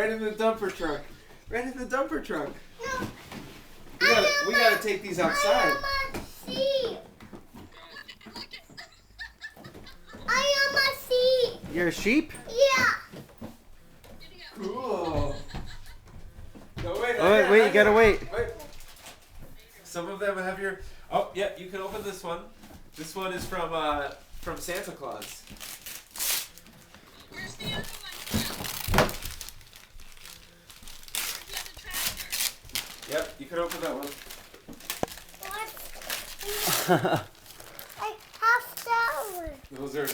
Right in the dumper truck. Right in the dumper truck. No. We gotta take these outside. I am a sheep. I am a sheep. You're a sheep? Yeah. Cool. No, wait. Oh, wait, you gotta wait. Some of them have your... Oh, yeah, you can open this one. This one is from Santa Claus. Where's the other one? Where's the other tractor? Yep, you can open that one. What? I have that one. Those are